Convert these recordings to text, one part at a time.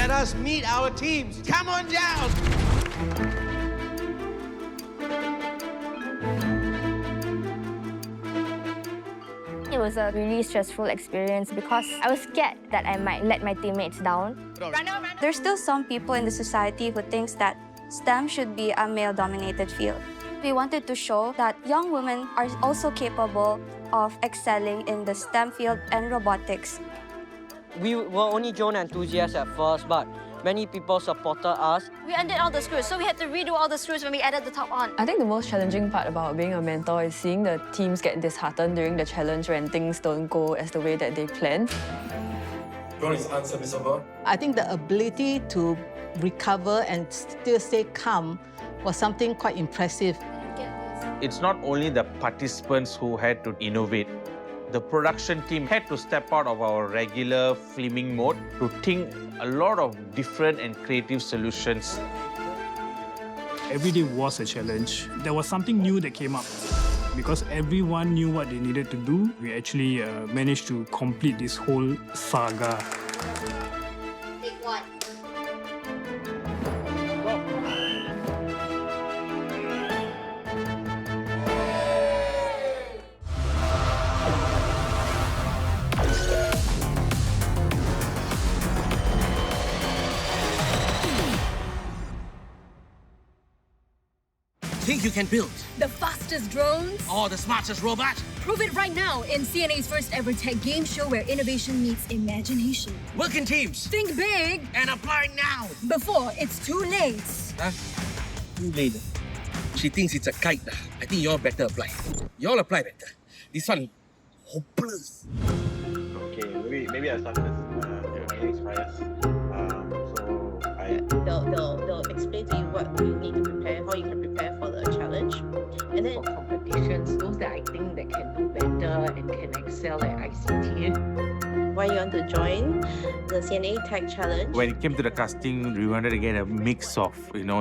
Let us meet our teams. Come on down. It was a really stressful experience because I was scared that I might let my teammates down. There's still some people in the society who thinks that STEM should be a male-dominated field. We wanted to show that young women are also capable of excelling in the STEM field and robotics. We were only drone enthusiasts at first, but many people supported us. We undid all the screws, so we had to redo all the screws when we added the top on. I think the most challenging part about being a mentor is seeing the teams get disheartened during the challenge when things don't go as the way that they planned. Drone is unserviceable. I think the ability to recover and still stay calm was something quite impressive. It's not only the participants who had to innovate. The production team had to step out of our regular filming mode to think a lot of different and creative solutions. Every day was a challenge. There was something new that came up. Because everyone knew what they needed to do, we actually managed to complete this whole saga. Take one. Think you can build? The fastest drones? Or the smartest robot? Prove it right now in CNA's first ever tech game show where innovation meets imagination. Work in teams. Think big And apply now. before it's too late. Huh? Too late. She thinks it's a kite. I think y'all better apply. Y'all apply better. This one, hopeless. Okay, maybe I start first. Case bias. They'll explain to you what you need to prepare, how you can prepare for the challenge. And then for competitions, those that I think that can do better and can excel at ICT. Why you want to join the CNA Tech challenge? When it came to the casting, we wanted to get a mix of,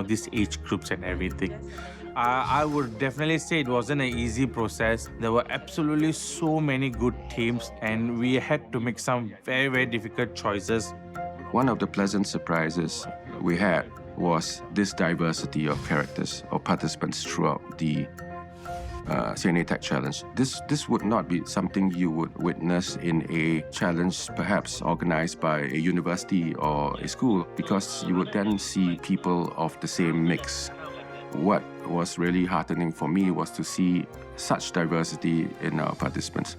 these age groups and everything. I would definitely say it wasn't an easy process. There were absolutely so many good teams, and we had to make some very, very difficult choices. One of the pleasant surprises we had was this diversity of characters or participants throughout the CNA Tech Challenge. This would not be something you would witness in a challenge perhaps organized by a university or a school, because you would then see people of the same mix. What was really heartening for me was to see such diversity in our participants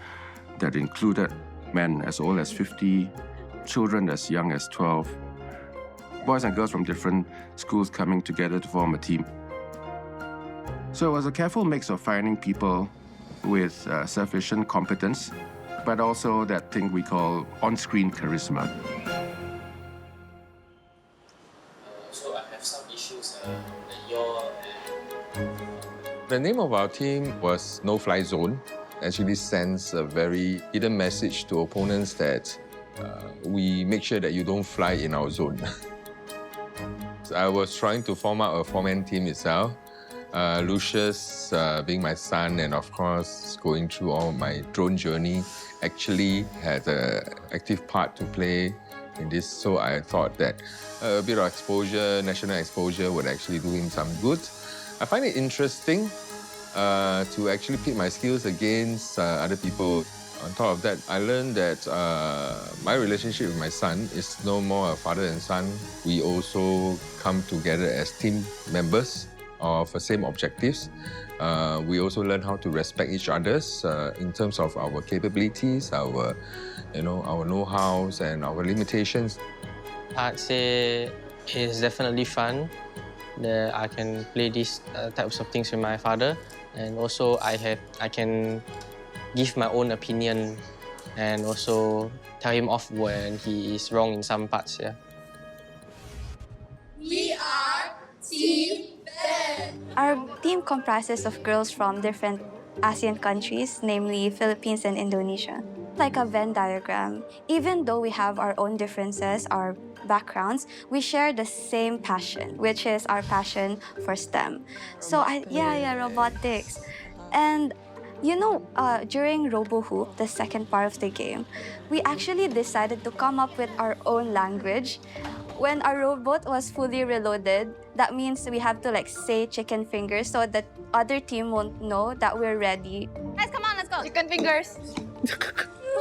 that included men as old as 50, children as young as 12, boys and girls from different schools coming together to form a team. So it was a careful mix of finding people with sufficient competence, but also that thing we call on-screen charisma. So I have some issues that you're... The name of our team was No Fly Zone. Actually sends a very hidden message to opponents that we make sure that you don't fly in our zone. I was trying to form out a four-man team itself. Lucius, being my son, and of course going through all my drone journey, actually had an active part to play in this. So I thought that a bit of exposure, national exposure, would actually do him some good. I find it interesting to actually pit my skills against other people. On top of that, I learned that my relationship with my son is no more a father and son. We also come together as team members of the same objectives. We also learn how to respect each other's in terms of our capabilities, our know-hows and our limitations. I'd say it's definitely fun that I can play these types of things with my father, and also I can give my own opinion and also tell him off when he is wrong in some parts. Yeah. We are Team Ben. Our team comprises of girls from different ASEAN countries, namely Philippines and Indonesia. Like a Venn diagram, even though we have our own differences, our backgrounds, we share the same passion, which is our passion for STEM. So, robotics. And during RoboHoop, the second part of the game, we actually decided to come up with our own language When our robot was fully reloaded, that means we have to like say chicken fingers so that other team won't know that we're ready. Guys, come on, let's go. Chicken fingers.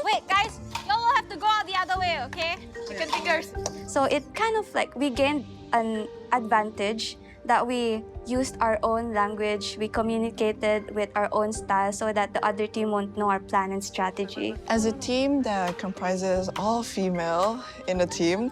Wait, guys, y'all will have to go out the other way, okay? Chicken fingers. So it kind of like we gained an advantage that we used our own language, we communicated with our own style so that the other team won't know our plan and strategy. As a team that comprises all female in the team,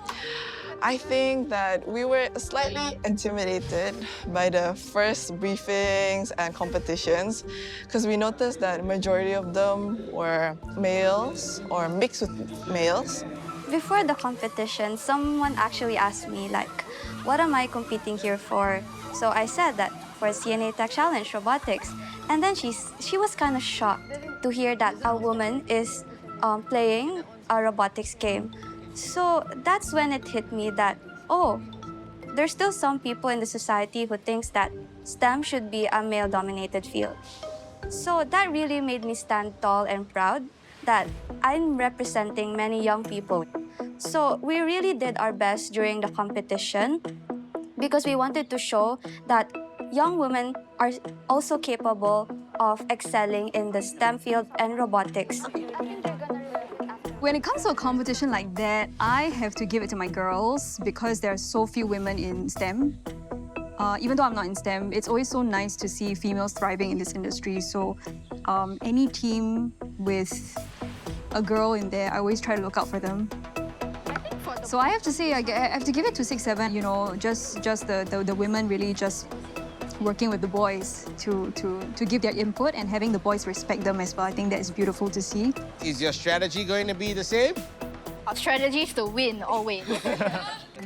I think that we were slightly intimidated by the first briefings and competitions because we noticed that majority of them were males or mixed with males. Before the competition, someone actually asked me like, what am I competing here for? So I said that for CNA Tech Challenge, robotics. And then she was kind of shocked to hear that a woman is playing a robotics game. So that's when it hit me that, oh, there's still some people in the society who thinks that STEM should be a male-dominated field. So that really made me stand tall and proud that I'm representing many young people. So we really did our best during the competition because we wanted to show that young women are also capable of excelling in the STEM field and robotics. When it comes to a competition like that, I have to give it to my girls because there are so few women in STEM. Even though I'm not in STEM, it's always so nice to see females thriving in this industry. So any team with a girl in there, I always try to look out for them. So I have to say, I have to give it to 6-7, you know, just the women really just working with the boys to give their input and having the boys respect them as well. I think that is beautiful to see. Is your strategy going to be the same? Our strategy is to win always.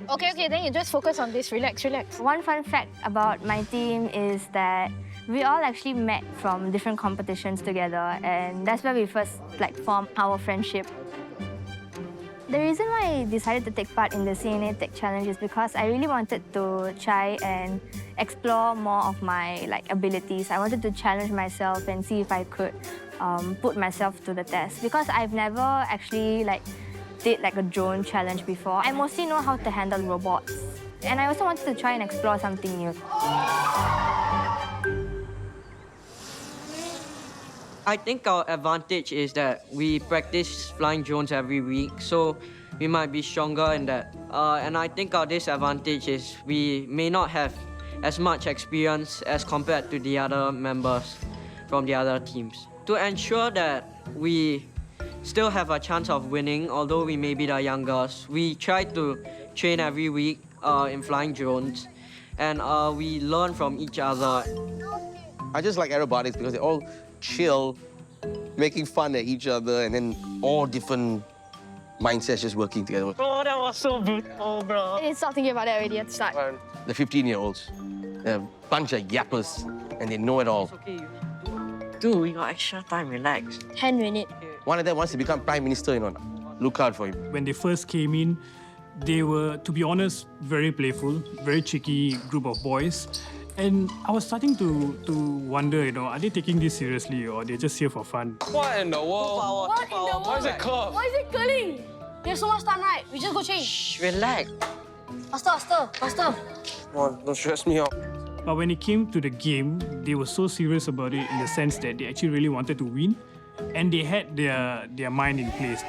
Okay, then you just focus on this. Relax. One fun fact about my team is that we all actually met from different competitions together, and that's where we first formed our friendship. The reason why I decided to take part in the CNA Tech Challenge is because I really wanted to try and explore more of my abilities. I wanted to challenge myself and see if I could put myself to the test, because I've never actually did a drone challenge before. I mostly know how to handle robots, and I also wanted to try and explore something new. I think our advantage is that we practice flying drones every week, so we might be stronger in that. And I think our disadvantage is we may not have as much experience as compared to the other members from the other teams. To ensure that we still have a chance of winning, although we may be the youngest, we try to train every week in flying drones, and we learn from each other. I just like aerobatics because they're all chill, making fun at each other, and then all different mindsets just working together. Bro, that was so brutal, bro. I stop thinking about that already at the start. The 15-year-olds, they're a bunch of yappers, and they know it all. Okay. Dude, we got extra time, relax. 10 minutes. One of them wants to become Prime Minister, you know. Look out for him. When they first came in, they were, to be honest, very playful, very cheeky group of boys. And I was starting to wonder, are they taking this seriously or they're just here for fun? What in the world? What in the world? Why is it curved? Why is it curling? We have so much time, right? We just go change. Shh, relax. Faster. Come on, don't stress me out. But when it came to the game, they were so serious about it in the sense that they actually really wanted to win, and they had their mind in place.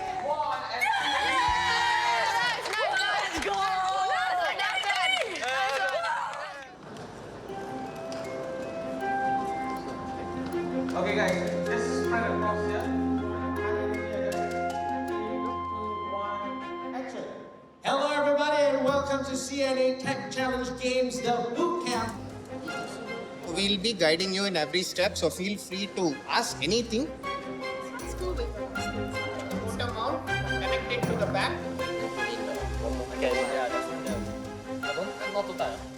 Okay guys, just spread across here. Action. Hello everybody and welcome to CNA Tech Challenge Games, the boot camp. We'll be guiding you in every step, so feel free to ask anything. Put them out, connect it to the back.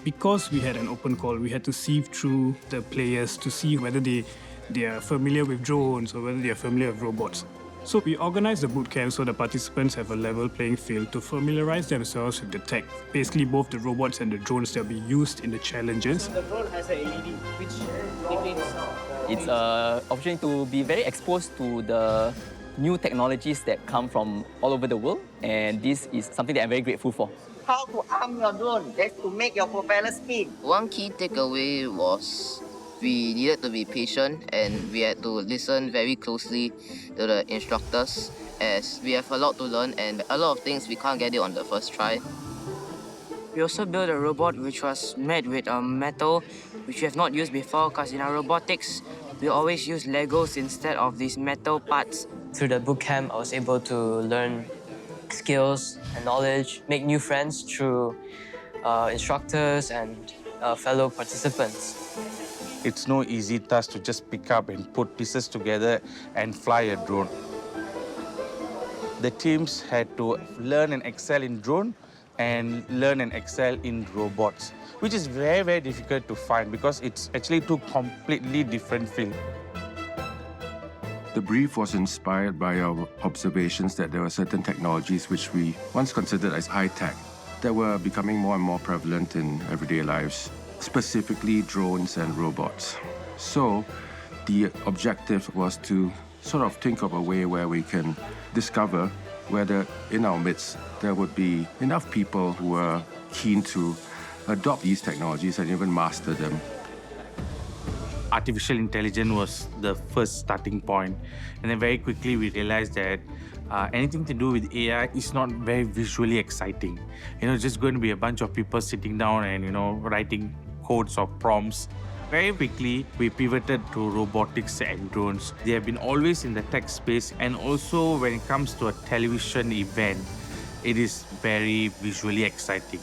Because we had an open call, we had to sieve through the players to see whether they are familiar with drones or whether they are familiar with robots. So we organized the bootcamp so the participants have a level playing field to familiarize themselves with the tech, basically both the robots and the drones that will be used in the challenges. So the drone has an LED, which it's an opportunity to be very exposed to the new technologies that come from all over the world, and this is something that I'm very grateful for. how to arm your drone. That's to make your propeller spin. One key takeaway was we needed to be patient and we had to listen very closely to the instructors as we have a lot to learn and a lot of things we can't get it on the first try. We also built a robot which was made with metal, which we have not used before because in our robotics, we always use Legos instead of these metal parts. Through the bootcamp, I was able to learn skills and knowledge, make new friends through instructors and fellow participants. It's no easy task to just pick up and put pieces together and fly a drone. The teams had to learn and excel in drone and learn and excel in robots, which is very, very difficult to find because it's actually two completely different fields. The brief was inspired by our observations that there were certain technologies which we once considered as high-tech that were becoming more and more prevalent in everyday lives, specifically drones and robots. So the objective was to sort of think of a way where we can discover whether in our midst there would be enough people who are keen to adopt these technologies and even master them. Artificial intelligence was the first starting point, and then very quickly we realized that anything to do with AI is not very visually exciting. It's just going to be a bunch of people sitting down and writing codes or prompts. Very quickly, we pivoted to robotics and drones. They have been always in the tech space, and also when it comes to a television event, it is very visually exciting.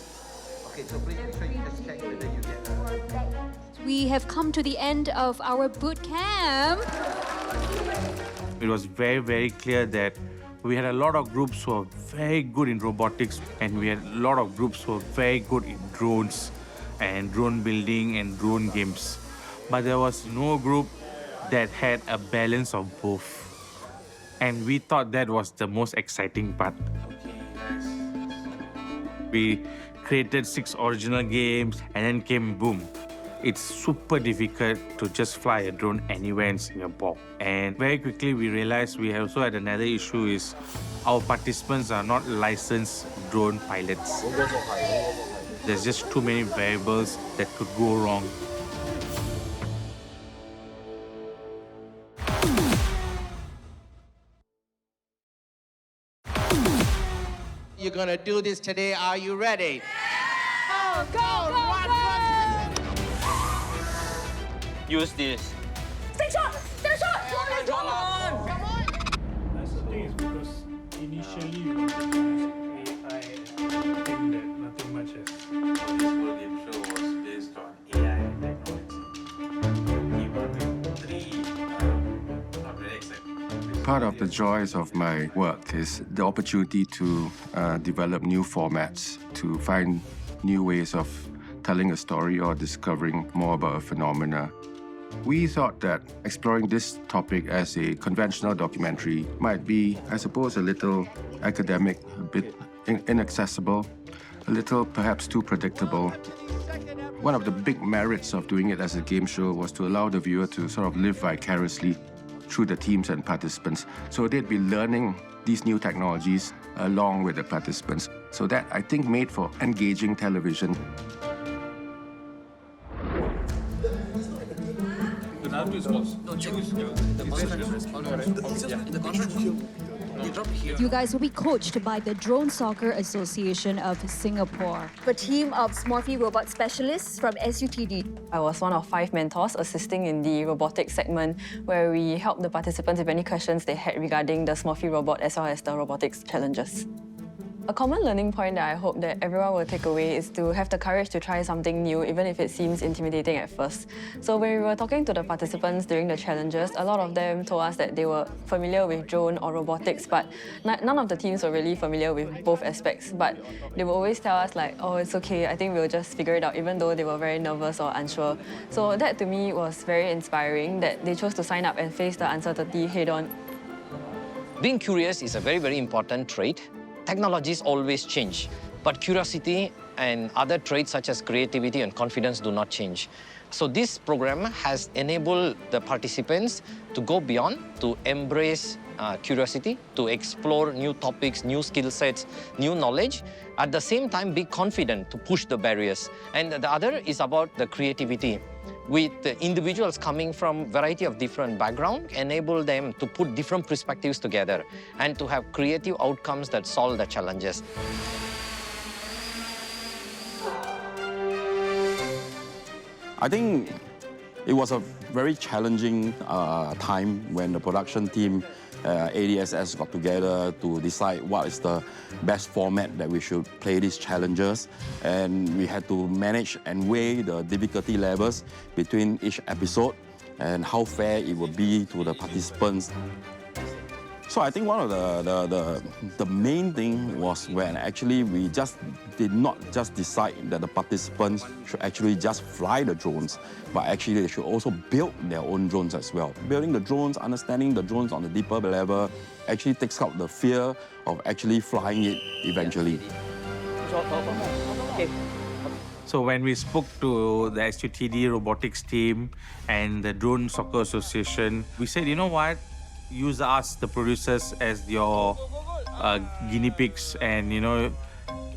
Okay, so please make sure you just check whether you get We have come to the end of our boot camp. It was very, very clear that we had a lot of groups who were very good in robotics, and we had a lot of groups who were very good in drones and drone building and drone games. But there was no group that had a balance of both. And we thought that was the most exciting part. We created 6 original games and then came boom. It's super difficult to just fly a drone anywhere in Singapore. And very quickly we realized we also had another issue is our participants are not licensed drone pilots. There's just too many variables that could go wrong. You're gonna do this today. Are you ready? Go, go, go, go! Use this. Take shot! Take shot! Come on! Come on! That's the thing is because initially we wanted to use AI and think that nothing much has. This whole game show was based on AI and technology. Even with 3, not very exciting. Part of the joys of my work is the opportunity to develop new formats, to find new ways of telling a story or discovering more about a phenomena. We thought that exploring this topic as a conventional documentary might be, I suppose, a little academic, a bit inaccessible, a little perhaps too predictable. One of the big merits of doing it as a game show was to allow the viewer to sort of live vicariously through the teams and participants. So they'd be learning these new technologies along with the participants. So that, I think, made for engaging television. You guys will be coached by the Drone Soccer Association of Singapore, a team of Smurfy robot specialists from SUTD. I was one of 5 mentors assisting in the robotics segment where we helped the participants with any questions they had regarding the Smurfy robot as well as the robotics challenges. A common learning point that I hope that everyone will take away is to have the courage to try something new, even if it seems intimidating at first. So when we were talking to the participants during the challenges, a lot of them told us that they were familiar with drone or robotics, but none of the teams were really familiar with both aspects. But they would always tell us like, oh, it's okay, I think we'll just figure it out, even though they were very nervous or unsure. So that to me was very inspiring, that they chose to sign up and face the uncertainty head on. Being curious is a very, very important trait. Technologies always change, but curiosity and other traits such as creativity and confidence do not change. So this program has enabled the participants to go beyond, to embrace curiosity to explore new topics, new skill sets, new knowledge. At the same time, be confident to push the barriers. And the other is about the creativity. With the individuals coming from variety of different backgrounds, enable them to put different perspectives together and to have creative outcomes that solve the challenges. I think it was a very challenging time when the production team, ADSS, got together to decide what is the best format that we should play these challenges. And we had to manage and weigh the difficulty levels between each episode and how fair it would be to the participants. So I think one of the main thing was when actually we just did not just decide that the participants should actually just fly the drones, but actually they should also build their own drones as well. Building the drones, understanding the drones on a deeper level actually takes out the fear of actually flying it eventually. So when we spoke to the SUTD robotics team and the Drone Soccer Association, we said, you know what? Use us, the producers, as your guinea pigs, and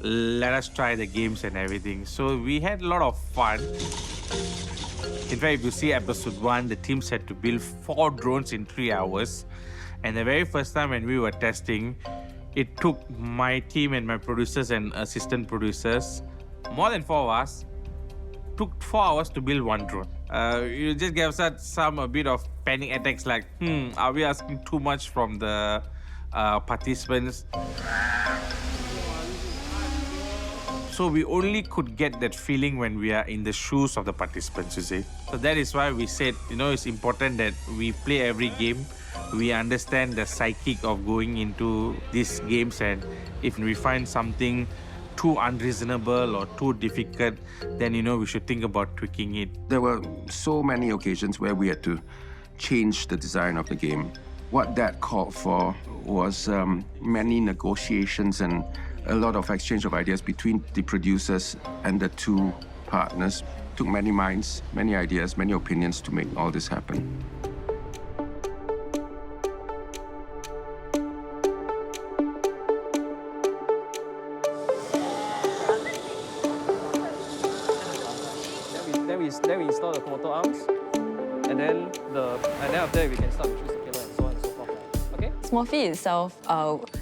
let us try the games and everything. So we had a lot of fun. In fact, if you see episode 1, the teams had to build 4 drones in 3 hours. And the very first time when we were testing, it took my team and my producers and assistant producers, more than 4 of us, took 4 hours to build 1 drone. You just gave us a bit of panic attacks like, are we asking too much from the participants? So we only could get that feeling when we are in the shoes of the participants, you see. So that is why we said, it's important that we play every game. We understand the psychic of going into these games, and if we find something too unreasonable or too difficult, then we should think about tweaking it. There were so many occasions where we had to change the design of the game. What that called for was many negotiations and a lot of exchange of ideas between the producers and the 2 partners. It took many minds, many ideas, many opinions to make all this happen. Then we install the motor arms, and then after that we can start to choose the killer and so on and so forth. Okay? Smurfy itself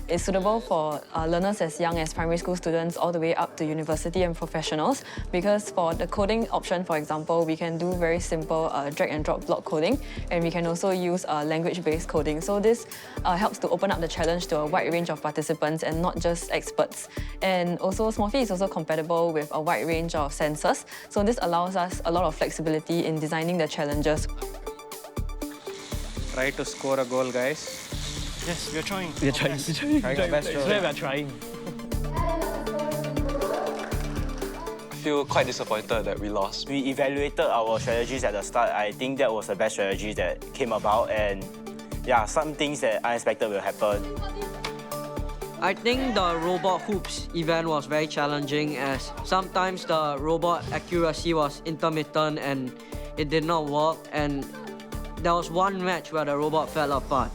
is suitable for learners as young as primary school students all the way up to university and professionals, because for the coding option, for example, we can do very simple drag and drop block coding, and we can also use language-based coding. So this helps to open up the challenge to a wide range of participants and not just experts. And also Smurfy is also compatible with a wide range of sensors, so this allows us a lot of flexibility in designing the challenges. Try to score a goal, guys. Yes, we're trying. We're trying. Trying our best, Joe. We're trying. I feel quite disappointed that we lost. We evaluated our strategies at the start. I think that was the best strategy that came about, and yeah, some things that I expected will happen. I think the robot hoops event was very challenging, as sometimes the robot accuracy was intermittent and it did not work, and there was one match where the robot fell apart.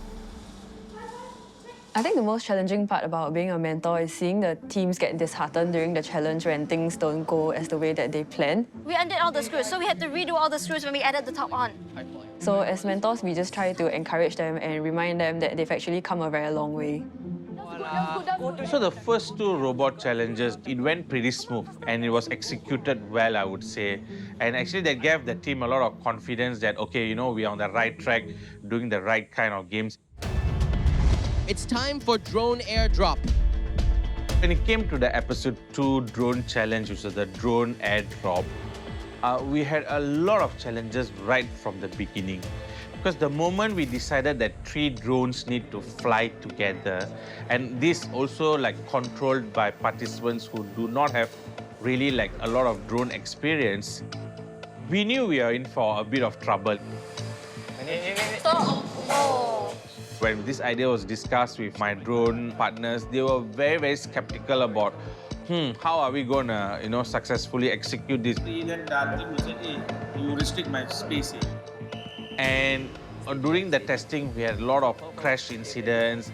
I think the most challenging part about being a mentor is seeing the teams get disheartened during the challenge when things don't go as the way that they plan. We undid all the screws, so we had to redo all the screws when we added the top on. So as mentors, we just try to encourage them and remind them that they've actually come a very long way. So the first 2 robot challenges, it went pretty smooth and it was executed well, I would say. And actually that gave the team a lot of confidence that, okay, we are on the right track, doing the right kind of games. It's time for drone airdrop. When it came to the episode 2 drone challenge, which was the drone airdrop, we had a lot of challenges right from the beginning. Because the moment we decided that 3 drones need to fly together, and this also controlled by participants who do not have really a lot of drone experience, we knew we are in for a bit of trouble. Stop! Oh. When this idea was discussed with my drone partners, they were very, very skeptical about, how are we going to, successfully execute this? Then the team said, hey, you restrict my space. And During the testing, we had a lot of crash incidents.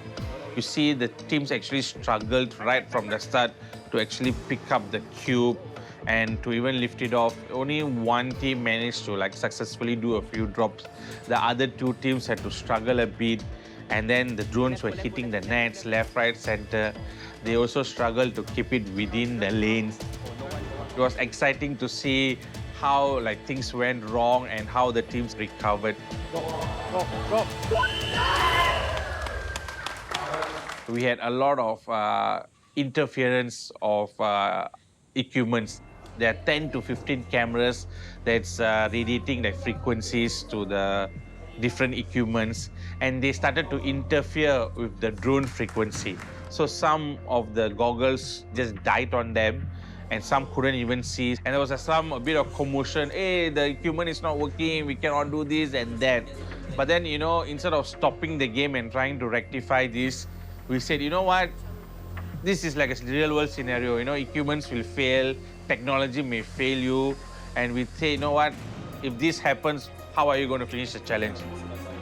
You see the teams actually struggled right from the start to actually pick up the cube and to even lift it off. Only one team managed to successfully do a few drops. The other two teams had to struggle a bit, and then the drones were hitting the nets left, right, center. They also struggled to keep it within the lanes. It was exciting to see how things went wrong and how the teams recovered. Go. We had a lot of interference of equipments. There are 10 to 15 cameras that's radiating the frequencies to the different equipments, and they started to interfere with the drone frequency. So some of the goggles just died on them, and some couldn't even see. And there was a bit of commotion. Hey, the equipment is not working, we cannot do this and that. But then, instead of stopping the game and trying to rectify this, we said, you know what? This is like a real-world scenario. Equipments will fail, technology may fail you, and we say, you know what? If this happens, how are you going to finish the challenge?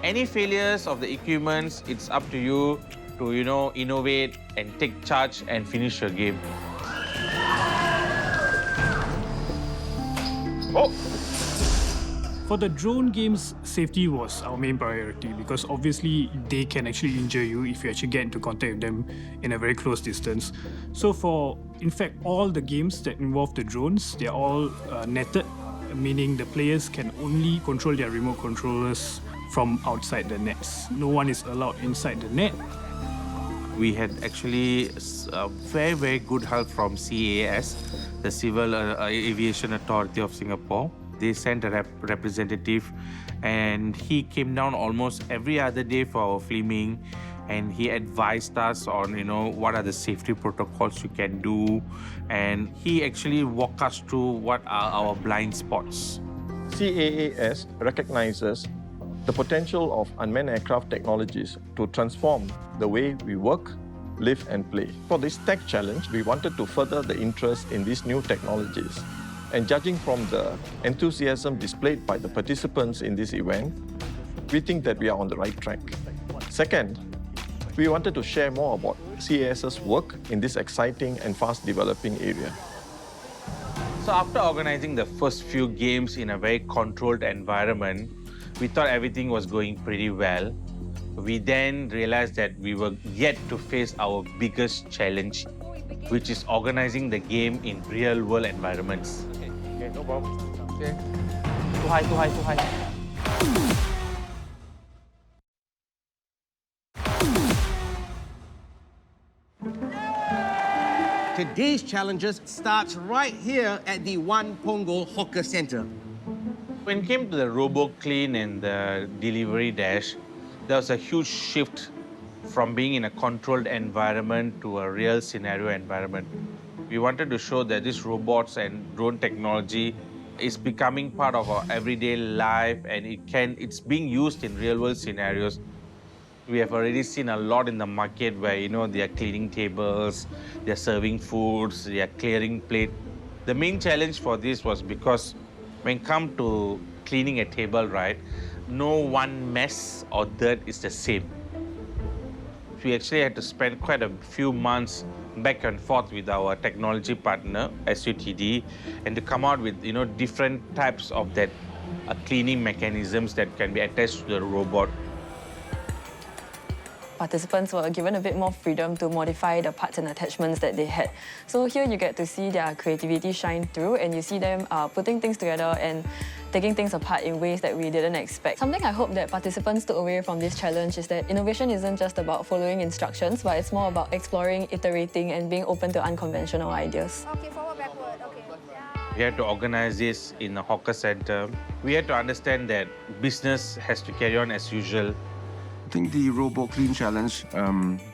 Any failures of the equipments, it's up to you to, innovate and take charge and finish your game. Oh! For the drone games, safety was our main priority because obviously they can actually injure you if you actually get into contact with them in a very close distance. So for, in fact, all the games that involve the drones, they're all netted, meaning the players can only control their remote controllers from outside the nets. No one is allowed inside the net. We had actually very, very good help from CAS, the Civil Aviation Authority of Singapore. They sent a representative, and he came down almost every other day for our filming, and he advised us on, what are the safety protocols you can do, and he actually walked us through what are our blind spots. CAAS recognizes the potential of unmanned aircraft technologies to transform the way we work, live and play. For this tech challenge, we wanted to further the interest in these new technologies. And judging from the enthusiasm displayed by the participants in this event, we think that we are on the right track. Second, we wanted to share more about CAS's work in this exciting and fast-developing area. So after organizing the first few games in a very controlled environment, we thought everything was going pretty well. We then realized that we were yet to face our biggest challenge, which is organizing the game in real-world environments. Okay, no problem. Okay. Too high. Today's challenges starts right here at the One Punggol Hawker Centre. When it came to the robo-clean and the delivery dash, there was a huge shift from being in a controlled environment to a real scenario environment. We wanted to show that this robots and drone technology is becoming part of our everyday life, and it's being used in real-world scenarios. We have already seen a lot in the market where, they are cleaning tables, they're serving foods, they are clearing plates. The main challenge for this was because when it comes to cleaning a table, right, no one mess or dirt is the same. We actually had to spend quite a few months back and forth with our technology partner, SUTD, and to come out with, different types of that cleaning mechanisms that can be attached to the robot. Participants were given a bit more freedom to modify the parts and attachments that they had. So here you get to see their creativity shine through, and you see them putting things together and taking things apart in ways that we didn't expect. Something I hope that participants took away from this challenge is that innovation isn't just about following instructions, but it's more about exploring, iterating, and being open to unconventional ideas. Okay, forward, backward. Okay. We had to organize this in a hawker center. We had to understand that business has to carry on as usual. I think the Robo Clean Challenge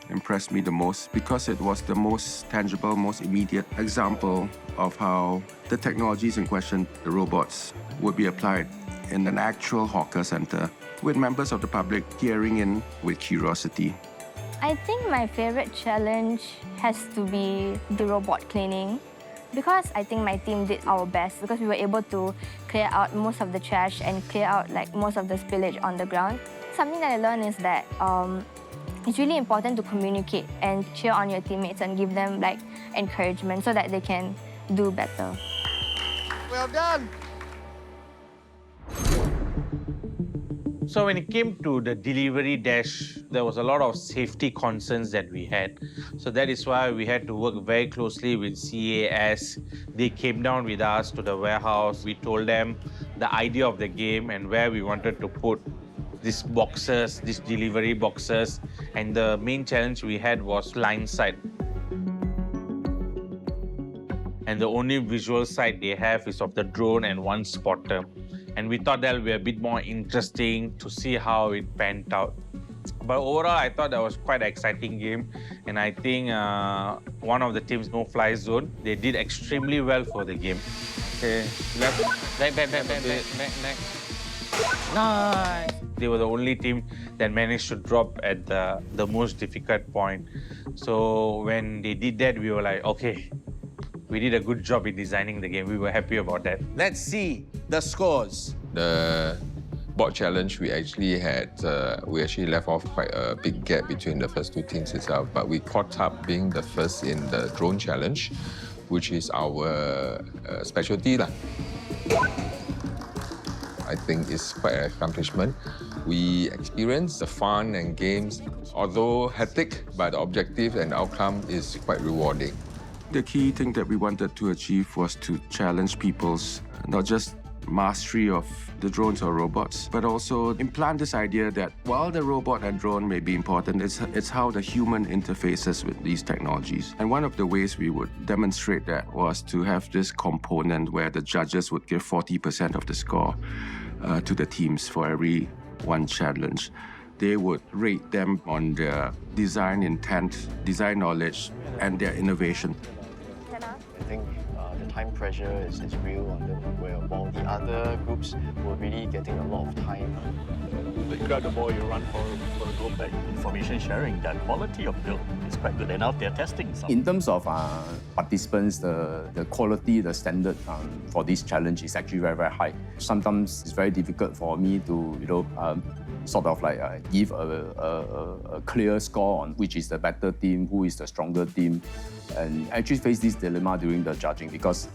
impressed me the most because it was the most tangible, most immediate example of how the technologies in question, the robots, would be applied in an actual hawker center with members of the public peering in with curiosity. I think my favorite challenge has to be the robot cleaning Because I think my team did our best, because we were able to clear out most of the trash and clear out like most of the spillage on the ground. Something that I learned is that it's really important to communicate and cheer on your teammates and give them like encouragement so that they can do better. Well done. So when it came to the delivery dash, there was a lot of safety concerns that we had. So that is why we had to work very closely with CAS. They came down with us to the warehouse. We told them the idea of the game and where we wanted to put these boxes, these delivery boxes. And the main challenge we had was line sight. And the only visual sight they have is of the drone and one spotter. And we thought that would be a bit more interesting to see how it panned out. But overall, I thought that was quite an exciting game. And I think one of the teams, No Fly Zone, they did extremely well for the game. Okay, left. Back. Nice. They were the only team that managed to drop at the most difficult point. So when they did that, we were like, okay, we did a good job in designing the game. We were happy about that. Let's see the scores. The board challenge, we actually left off quite a big gap between the first two teams itself, but we caught up being the first in the drone challenge, which is our specialty. I think it's quite an accomplishment. We experienced the fun and games, although hectic, but the objective and outcome is quite rewarding. The key thing that we wanted to achieve was to challenge people's not just mastery of the drones or robots, but also implant this idea that while the robot and drone may be important, it's how the human interfaces with these technologies. And one of the ways we would demonstrate that was to have this component where the judges would give 40% of the score to the teams for every one challenge. They would rate them on their design intent, design knowledge, and their innovation. I think the time pressure is real on them, where while the other groups were really getting a lot of time. You grab the ball, you run for the goal back. Information sharing, that quality of build is quite good. And now they're testing something. In terms of participants, the quality, the standard for this challenge is actually very, very high. Sometimes it's very difficult for me to, sort of like give a clear score on which is the better team, who is the stronger team, and actually face this dilemma during the judging because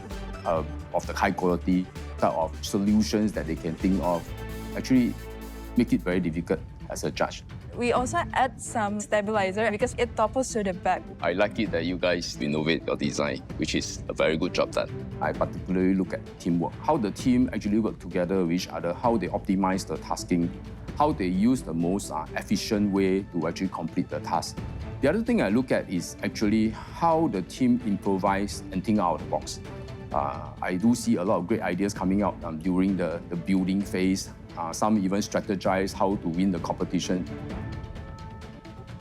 of the high quality type of solutions that they can think of. Actually make it very difficult as a judge. We also add some stabilizer because it topples to the back. I like it that you guys innovate your design, which is a very good job done. I particularly look at teamwork, how the team actually work together with each other, how they optimize the tasking, how they use the most efficient way to actually complete the task. The other thing I look at is actually how the team improvise and think out of the box. I do see a lot of great ideas coming out during the building phase. Some even strategize how to win the competition.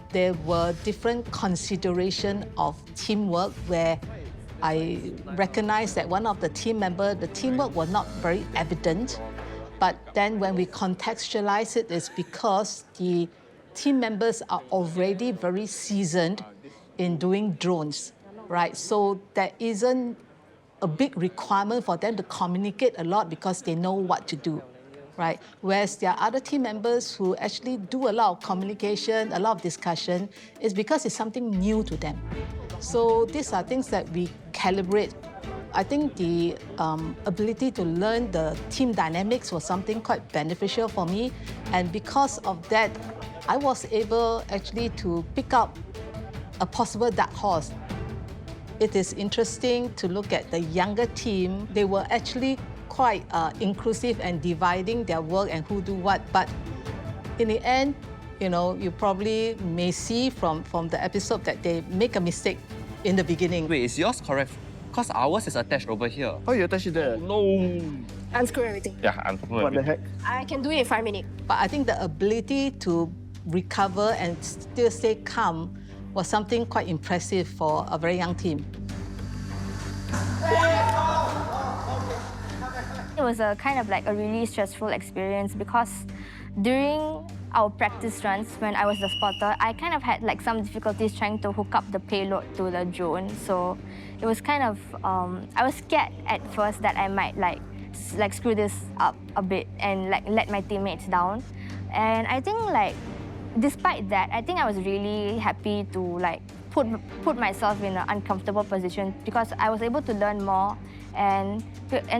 There were different considerations of teamwork where I recognized that one of the team members, the teamwork was not very evident. But then when we contextualize it, it's because the team members are already very seasoned in doing drones, right? So there isn't a big requirement for them to communicate a lot because they know what to do, right? Whereas there are other team members who actually do a lot of communication, a lot of discussion, is because it's something new to them. So these are things that we calibrate. I think the ability to learn the team dynamics was something quite beneficial for me. And because of that, I was able actually to pick up a possible dark horse. It is interesting to look at the younger team. They were actually quite inclusive and dividing their work and who do what. But in the end, you probably may see from the episode that they make a mistake in the beginning. Wait, is yours correct? Because ours is attached over here. Oh, you attached it there? No. Unscrew everything. Yeah, unscrew What the everything. heck? I can do it in 5 minutes. But I think the ability to recover and still stay calm was something quite impressive for a very young team. It was a kind of like a really stressful experience because during our practice runs when I was the spotter, I kind of had like some difficulties trying to hook up the payload to the drone. So it was kind of, I was scared at first that I might like screw this up a bit and like let my teammates down. And I think like, despite that, I think I was really happy to like put myself in an uncomfortable position because I was able to learn more, and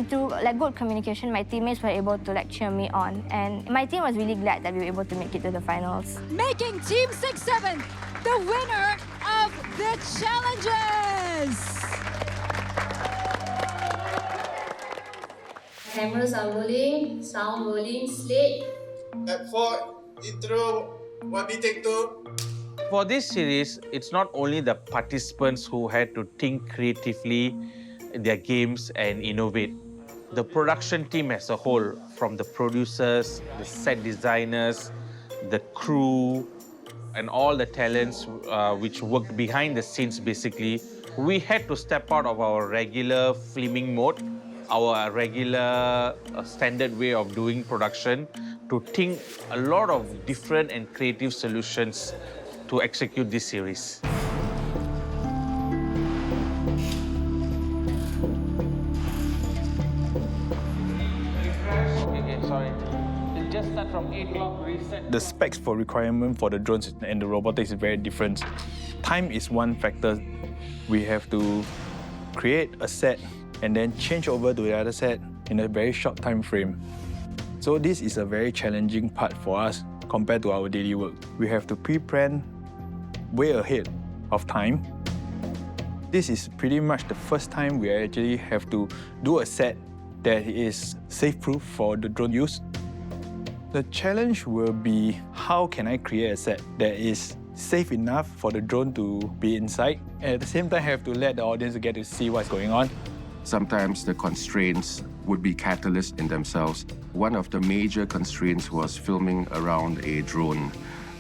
through like good communication, my teammates were able to like cheer me on, and my team was really glad that we were able to make it to the finals. Making Team 6-7 the winner of the challenges. Cameras are rolling, sound rolling, slate. At 4, intro, 1B take 2. For this series, it's not only the participants who had to think creatively in their games and innovate. The production team as a whole, from the producers, the set designers, the crew, and all the talents which worked behind the scenes basically, we had to step out of our regular filming mode, our regular standard way of doing production, to think a lot of different and creative solutions to execute this series. Sorry. Just start from 8 o'clock, reset. The specs for requirement for the drones and the robotics is very different. Time is one factor. We have to create a set and then change over to the other set in a very short time frame. So this is a very challenging part for us compared to our daily work. We have to pre-plan way ahead of time. This is pretty much the first time we actually have to do a set that is safe-proof for the drone use. The challenge will be how can I create a set that is safe enough for the drone to be inside, and at the same time have to let the audience get to see what's going on. Sometimes the constraints would be catalysts in themselves. One of the major constraints was filming around a drone.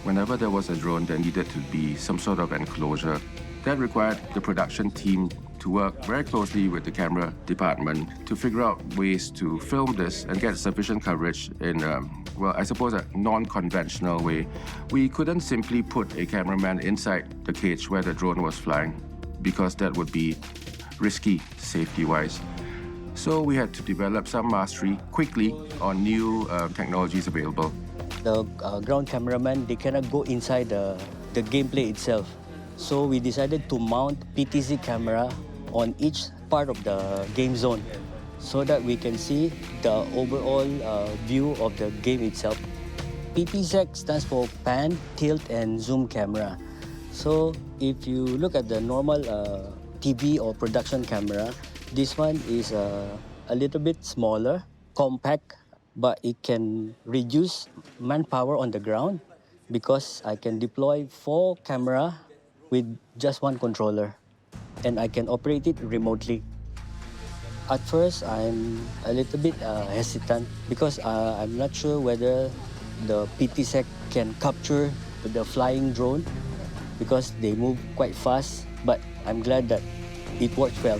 Whenever there was a drone, there needed to be some sort of enclosure. That required the production team to work very closely with the camera department to figure out ways to film this and get sufficient coverage in, well, I suppose a non-conventional way. We couldn't simply put a cameraman inside the cage where the drone was flying because that would be risky safety-wise. So we had to develop some mastery quickly on new technologies available. The ground cameraman, they cannot go inside the gameplay itself. So we decided to mount PTZ camera on each part of the game zone so that we can see the overall view of the game itself. PTZ stands for pan, tilt, and zoom camera. So if you look at the normal TV or production camera, this one is a little bit smaller, compact, but it can reduce manpower on the ground because I can deploy 4 cameras with just 1 controller, and I can operate it remotely. At first, I'm a little bit hesitant because I'm not sure whether the PTSEC can capture the flying drone because they move quite fast, but I'm glad that it works well.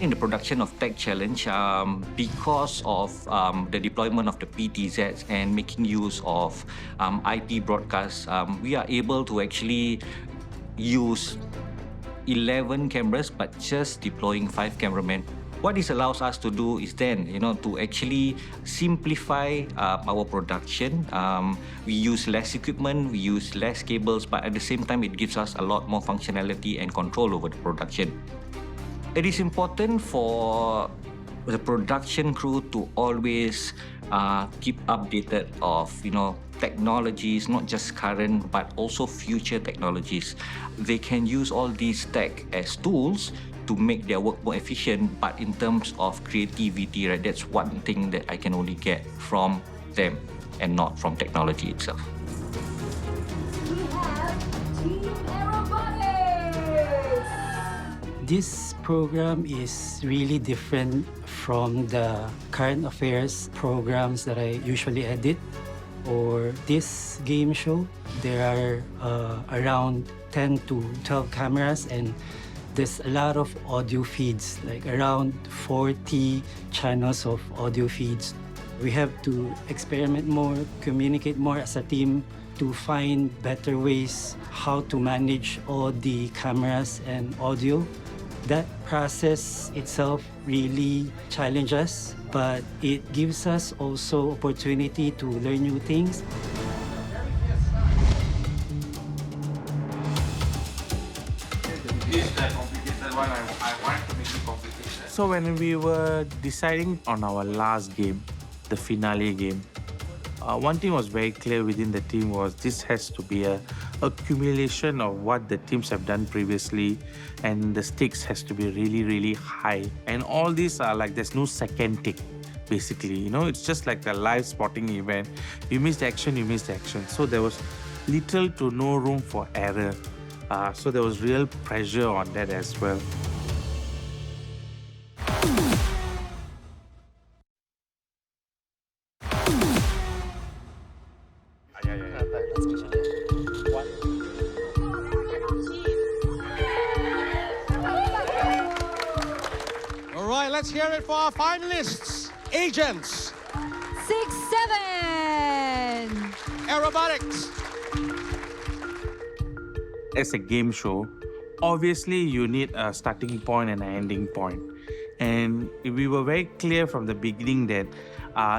In the production of Tech Challenge, because of the deployment of the PTZs and making use of IP broadcasts, we are able to actually use 11 cameras, but just deploying 5 cameramen. What this allows us to do is then, to actually simplify our production. We use less equipment, we use less cables, but at the same time, it gives us a lot more functionality and control over the production. It is important for the production crew to always keep updated of technologies, not just current but also future technologies. They can use all these tech as tools to make their work more efficient, but in terms of creativity, right, that's one thing that I can only get from them and not from technology itself. This program is really different from the current affairs programs that I usually edit. For this game show, there are around 10 to 12 cameras, and there's a lot of audio feeds, like around 40 channels of audio feeds. We have to experiment more, communicate more as a team to find better ways how to manage all the cameras and audio. That process itself really challenges us, but it gives us also opportunity to learn new things. This is the complicated one. I want to make it complicated. So when we were deciding on our last game, the finale game, one thing was very clear within the team was this has to be a accumulation of what the teams have done previously, and the stakes has to be really, really high. And all these are like there's no second take, basically. You know, it's just like a live sporting event. You miss the action, you miss the action. So there was little to no room for error. So there was real pressure on that as well. All right, let's hear it for our finalists. Agents. 6-7. Aerobatics. As a game show, obviously you need a starting point and an ending point. And we were very clear from the beginning that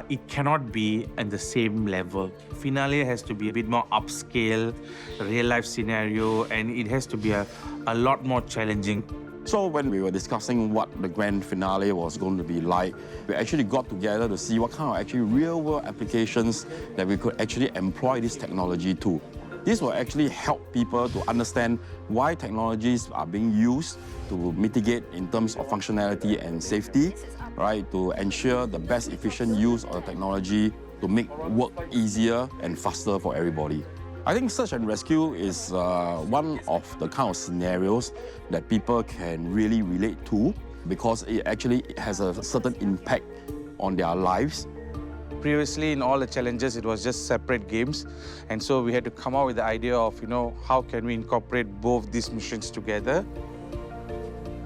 it cannot be at the same level. Finale has to be a bit more upscale, real-life scenario, and it has to be a lot more challenging. So when we were discussing what the grand finale was going to be like, we actually got together to see what kind of actually real-world applications that we could actually employ this technology to. This will actually help people to understand why technologies are being used to mitigate in terms of functionality and safety, right? To ensure the best efficient use of the technology to make work easier and faster for everybody. I think search and rescue is one of the kind of scenarios that people can really relate to because it actually has a certain impact on their lives. Previously, in all the challenges, it was just separate games. And so we had to come up with the idea of, how can we incorporate both these missions together?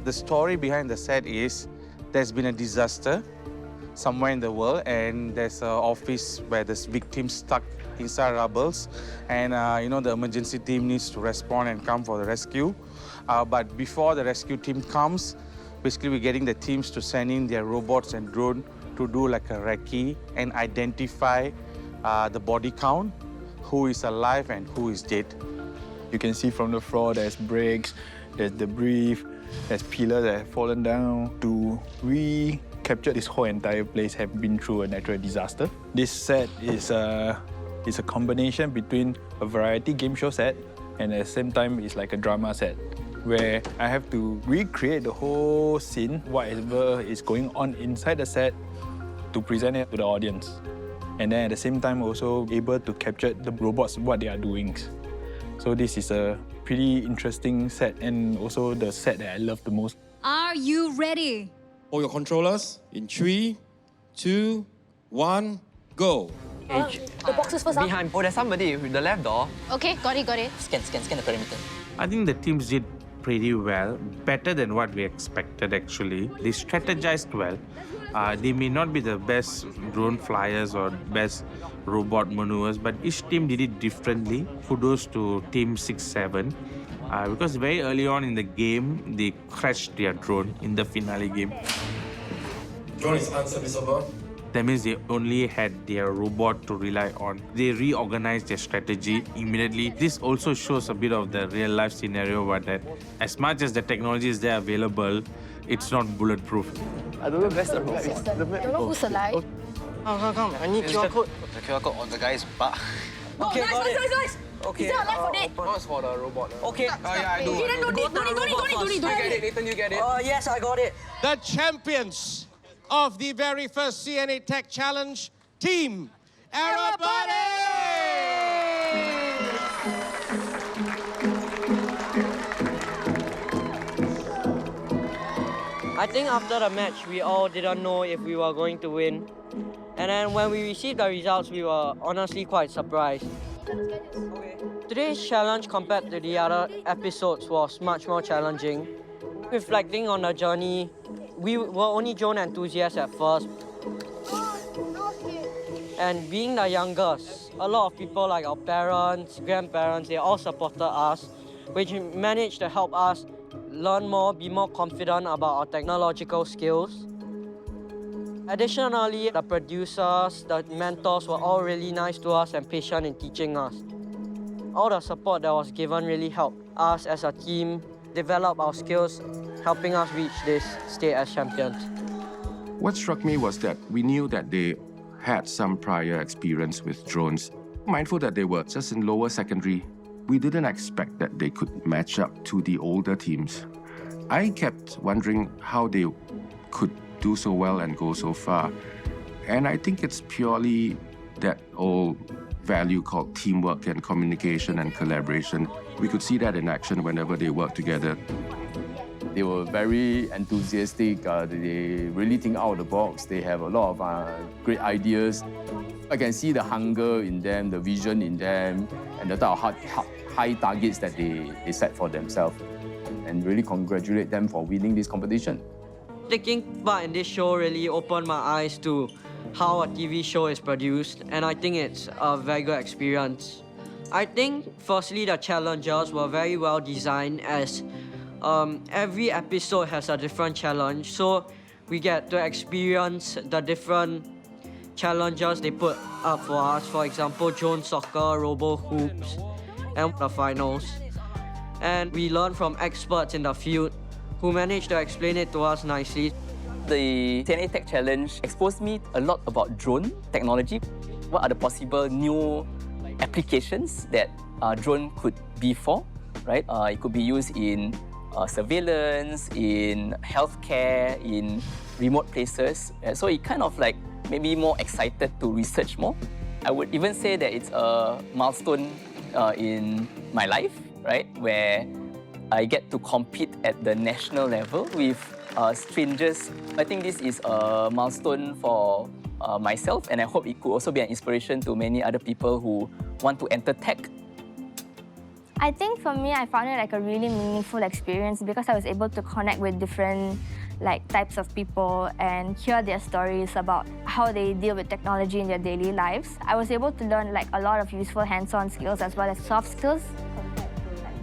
The story behind the set is there's been a disaster somewhere in the world, and there's an office where there's victims stuck inside rubbles. And, the emergency team needs to respond and come for the rescue. But before the rescue team comes, basically we're getting the teams to send in their robots and drone to do like a recce and identify the body count, who is alive and who is dead. You can see from the floor there's bricks, there's debris, there's pillars that have fallen down. To recapture this whole entire place have been through a natural disaster. This set is a combination between a variety game show set and at the same time it's like a drama set, where I have to recreate the whole scene, whatever is going on inside the set, to present it to the audience. And then at the same time also able to capture the robots, what they are doing. So this is a pretty interesting set and also the set that I love the most. Are you ready? Hold your controllers in 3, 2, 1, go. The boxes first. Behind. Oh, there's somebody with the left door. Okay, got it. Scan the perimeter. I think the teams did pretty well, better than what we expected actually. They strategized well. They may not be the best drone flyers or best robot maneuvers, but each team did it differently. Kudos to Team 6-7. Because very early on in the game, they crashed their drone in the finale game. Drone is unserviceable. That means they only had their robot to rely on. They reorganized their strategy immediately. This also shows a bit of the real-life scenario where that as much as the technology is there available, it's not bulletproof. I don't know where's the robot. You know who's alive? Come. I need QR code. The QR code on the guy's butt. Okay, nice. Okay. Is there a life for that? What's for the robot? Okay. I do. Don't need. You get it, Nathan, you get it. Oh, yes, I got it. The champions of the very first CNA Tech Challenge, Team Aerobatics! I think after the match, we all didn't know if we were going to win. And then when we received the results, we were honestly quite surprised. Today's challenge compared to the other episodes was much more challenging. Reflecting on the journey, we were only drone enthusiasts at first. And being the youngest, a lot of people like our parents, grandparents, they all supported us, which managed to help us learn more, be more confident about our technological skills. Additionally, the producers, the mentors were all really nice to us and patient in teaching us. All the support that was given really helped us as a team develop our skills, helping us reach this state as champions. What struck me was that we knew that they had some prior experience with drones. Mindful that they were just in lower secondary, we didn't expect that they could match up to the older teams. I kept wondering how they could do so well and go so far. And I think it's purely that old value called teamwork and communication and collaboration. We could see that in action whenever they work together. They were very enthusiastic. They really think out of the box. They have a lot of great ideas. I can see the hunger in them, the vision in them, and the type of high targets that they set for themselves. And really congratulate them for winning this competition. Taking part in this show really opened my eyes to how a TV show is produced, and I think it's a very good experience. I think, firstly, the challenges were very well designed as every episode has a different challenge, so we get to experience the different challenges they put up for us. For example, drone soccer, robo hoops, and the finals. And we learn from experts in the field who managed to explain it to us nicely. The CNA Tech Challenge exposed me a lot about drone technology. What are the possible new applications that drone could be for, right? It could be used in surveillance, in healthcare, in remote places. So it kind of like made me more excited to research more. I would even say that it's a milestone in my life, right? Where I get to compete at the national level with strangers. I think this is a milestone for myself, and I hope it could also be an inspiration to many other people who want to enter tech. I think for me, I found it like a really meaningful experience because I was able to connect with different types of people and hear their stories about how they deal with technology in their daily lives. I was able to learn a lot of useful hands-on skills as well as soft skills.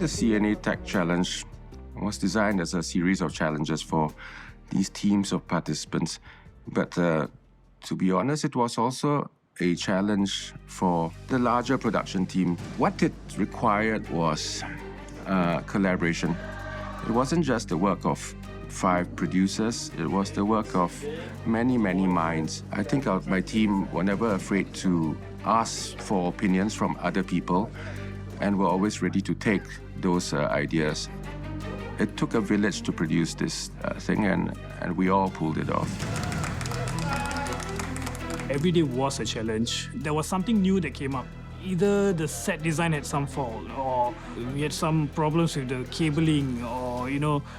The CNA Tech Challenge was designed as a series of challenges for these teams of participants. But to be honest, it was also a challenge for the larger production team. What it required was collaboration. It wasn't just the work of 5 producers, it was the work of many, many minds. I think my team were never afraid to ask for opinions from other people and were always ready to take those ideas. It took a village to produce this thing, and we all pulled it off. Every day was a challenge. There was something new that came up. Either the set design had some fault, or we had some problems with the cabling, or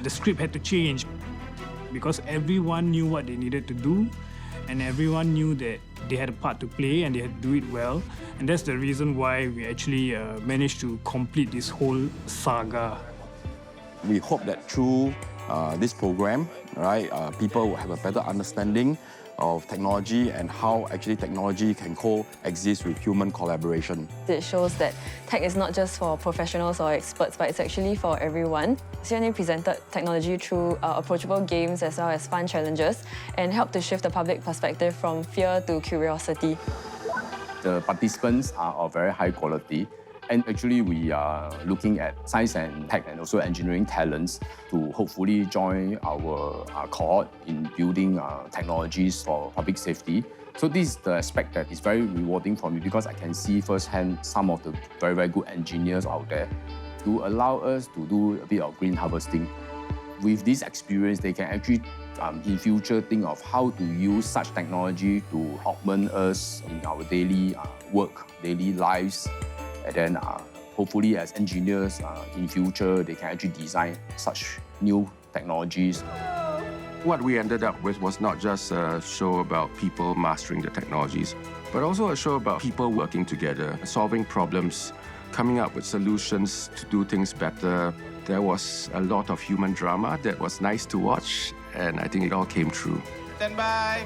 the script had to change. Because everyone knew what they needed to do, and everyone knew that they had a part to play and they had to do it well. And that's the reason why we actually managed to complete this whole saga. We hope that through this program, right, people will have a better understanding of technology and how actually technology can coexist with human collaboration. It shows that tech is not just for professionals or experts, but it's actually for everyone. CNA presented technology through approachable games as well as fun challenges and helped to shift the public perspective from fear to curiosity. The participants are of very high quality. And actually, we are looking at science and tech and also engineering talents to hopefully join our cohort in building technologies for public safety. So this is the aspect that is very rewarding for me because I can see firsthand some of the very, very good engineers out there to allow us to do a bit of green harvesting. With this experience, they can actually in future think of how to use such technology to augment us in our daily work, daily lives. And then hopefully as engineers in future, they can actually design such new technologies. What we ended up with was not just a show about people mastering the technologies, but also a show about people working together, solving problems, coming up with solutions to do things better. There was a lot of human drama that was nice to watch, and I think it all came true. Stand by.